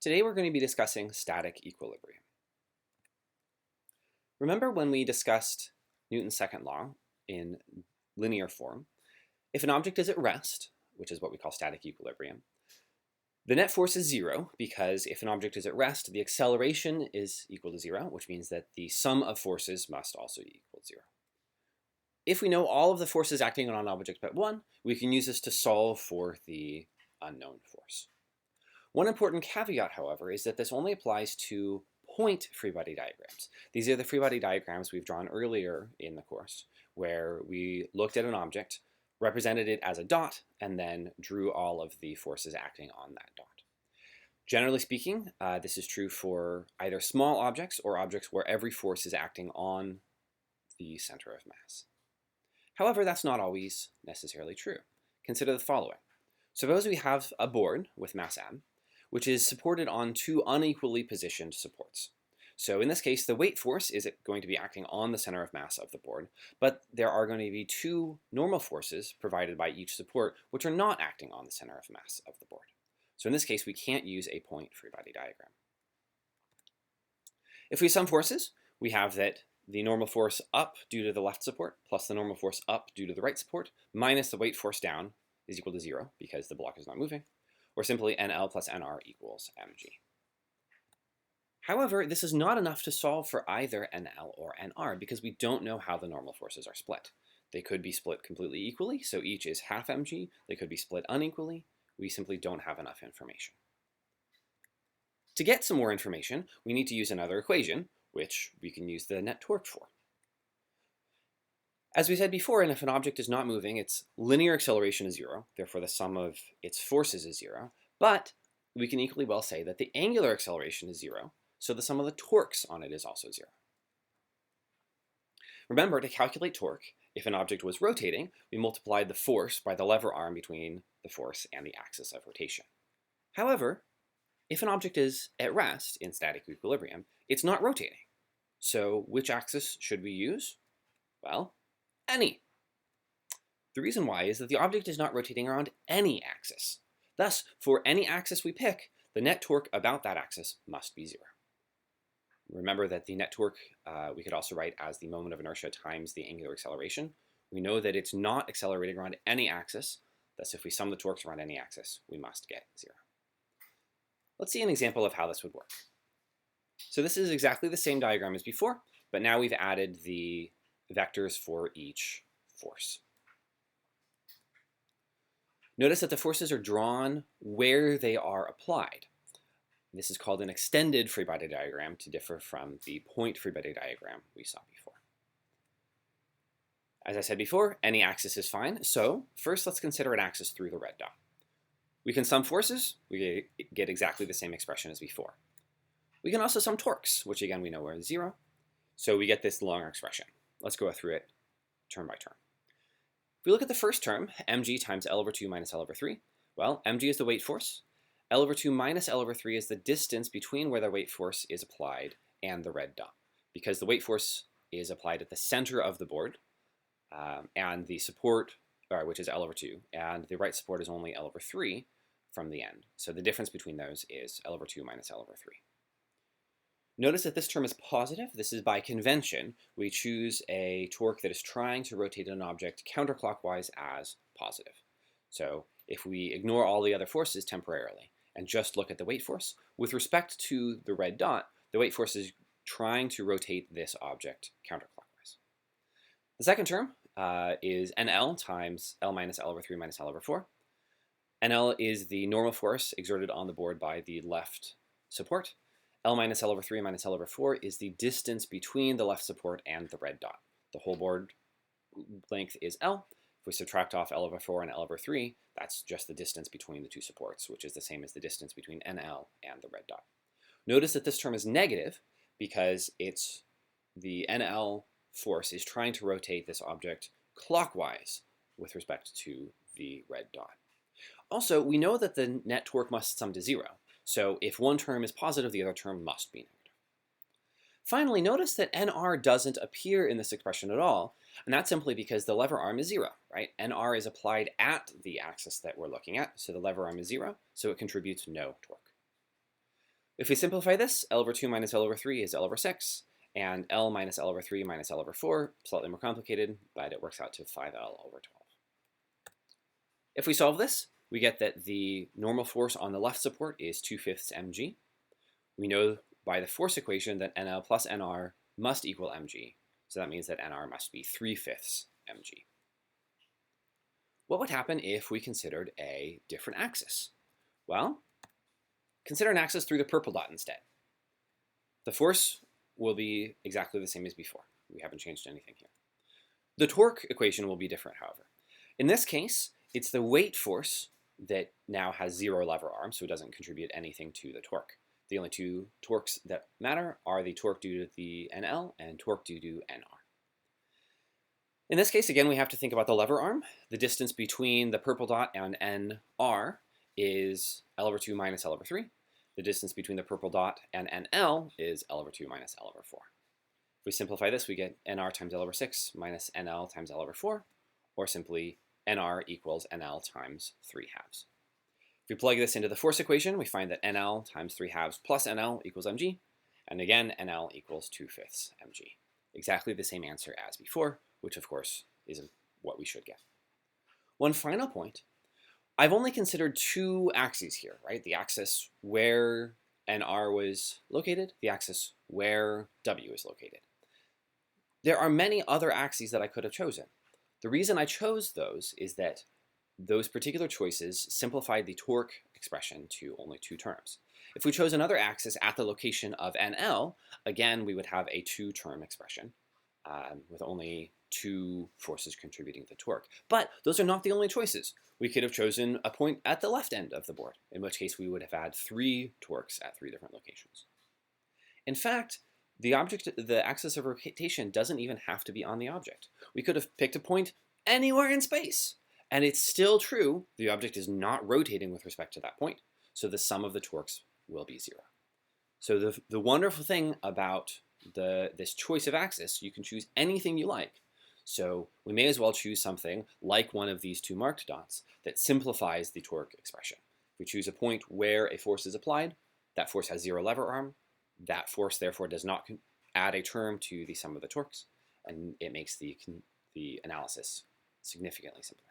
Today we're going to be discussing static equilibrium. Remember when we discussed Newton's second law in linear form? If an object is at rest, which is what we call static equilibrium, the net force is zero because if an object is at rest, the acceleration is equal to zero, which means that the sum of forces must also equal zero. If we know all of the forces acting on an object but one, we can use this to solve for the unknown force. One important caveat, however, is that this only applies to point free body diagrams. These are the free body diagrams we've drawn earlier in the course, where we looked at an object, represented it as a dot, and then drew all of the forces acting on that dot. Generally speaking, this is true for either small objects or objects where every force is acting on the center of mass. However, that's not always necessarily true. Consider the following. Suppose we have a board with mass m, which is supported on two unequally positioned supports. So in this case, the weight force is going to be acting on the center of mass of the board, but there are going to be two normal forces provided by each support which are not acting on the center of mass of the board. So in this case, we can't use a point free body diagram. If we sum forces, we have that the normal force up due to the left support plus the normal force up due to the right support minus the weight force down is equal to zero because the block is not moving, or simply NL plus NR equals mg. However, this is not enough to solve for either NL or NR because we don't know how the normal forces are split. They could be split completely equally, so each is half mg. They could be split unequally. We simply don't have enough information. To get some more information, we need to use another equation, which we can use the net torque for. As we said before, and if an object is not moving, its linear acceleration is zero, therefore the sum of its forces is zero, but we can equally well say that the angular acceleration is zero, so the sum of the torques on it is also zero. Remember, to calculate torque, if an object was rotating, we multiplied the force by the lever arm between the force and the axis of rotation. However, if an object is at rest in static equilibrium, it's not rotating. So which axis should we use? Well, any. The reason why is that the object is not rotating around any axis. Thus, for any axis we pick, the net torque about that axis must be zero. Remember that the net torque we could also write as the moment of inertia times the angular acceleration. We know that it's not accelerating around any axis. Thus, if we sum the torques around any axis, we must get zero. Let's see an example of how this would work. So this is exactly the same diagram as before, but now we've added the vectors for each force. Notice that the forces are drawn where they are applied. This is called an extended free body diagram to differ from the point free body diagram we saw before. As I said before, any axis is fine, so first let's consider an axis through the red dot. We can sum forces, we get exactly the same expression as before. We can also sum torques, which again we know are zero, so we get this longer expression. Let's go through it term by term. If we look at the first term, mg times L over 2 minus L over 3, well, mg is the weight force. L over 2 minus L over 3 is the distance between where the weight force is applied and the red dot. Because the weight force is applied at the center of the board, and the support, which is L over 2, and the right support is only L over 3 from the end. So the difference between those is L over 2 minus L over 3. Notice that this term is positive. This is by convention. We choose a torque that is trying to rotate an object counterclockwise as positive. So if we ignore all the other forces temporarily and just look at the weight force, with respect to the red dot, the weight force is trying to rotate this object counterclockwise. The second term is NL times L minus L over 3 minus L over 4. NL is the normal force exerted on the board by the left support. L minus L over 3 minus L over 4 is the distance between the left support and the red dot. The whole board length is L. If we subtract off L over 4 and L over 3, that's just the distance between the two supports, which is the same as the distance between NL and the red dot. Notice that this term is negative because it's the NL force is trying to rotate this object clockwise with respect to the red dot. Also, we know that the net torque must sum to zero. So if one term is positive, the other term must be negative. Finally, notice that NR doesn't appear in this expression at all, and that's simply because the lever arm is zero, right? NR is applied at the axis that we're looking at, so the lever arm is zero, so it contributes no torque. If we simplify this, L over 2 minus L over 3 is L over 6, and L minus L over 3 minus L over 4, slightly more complicated, but it works out to 5L over 12. If we solve this, we get that the normal force on the left support is 2/5 mg. We know by the force equation that NL plus NR must equal mg, so that means that NR must be 3/5 mg. What would happen if we considered a different axis? Well, consider an axis through the purple dot instead. The force will be exactly the same as before. We haven't changed anything here. The torque equation will be different, however. In this case, it's the weight force that now has 0 lever arm, so it doesn't contribute anything to the torque. The only two torques that matter are the torque due to the NL and torque due to NR. In this case, again, we have to think about the lever arm. The distance between the purple dot and NR is L over 2 minus L over 3. The distance between the purple dot and NL is L over 2 minus L over 4. If we simplify this, we get NR times L over 6 minus NL times L over 4, or simply NR equals NL times 3/2. If we plug this into the force equation, we find that NL times 3/2 plus NL equals mg, and again, NL equals 2/5 mg. Exactly the same answer as before, which of course is what we should get. One final point, I've only considered two axes here, right? The axis where NR was located, the axis where W is located. There are many other axes that I could have chosen. The reason I chose those is that those particular choices simplified the torque expression to only two terms. If we chose another axis at the location of NL, again, we would have a two-term expression with only two forces contributing to torque. But those are not the only choices. We could have chosen a point at the left end of the board, in which case we would have had three torques at three different locations. In fact, the axis of rotation doesn't even have to be on the object. We could have picked a point anywhere in space, and it's still true, the object is not rotating with respect to that point, so the sum of the torques will be 0. So the wonderful thing about this choice of axis, you can choose anything you like. So we may as well choose something like one of these two marked dots that simplifies the torque expression. If we choose a point where a force is applied, that force has 0 lever arm. That force, therefore, does not add a term to the sum of the torques, and it makes the analysis significantly simpler.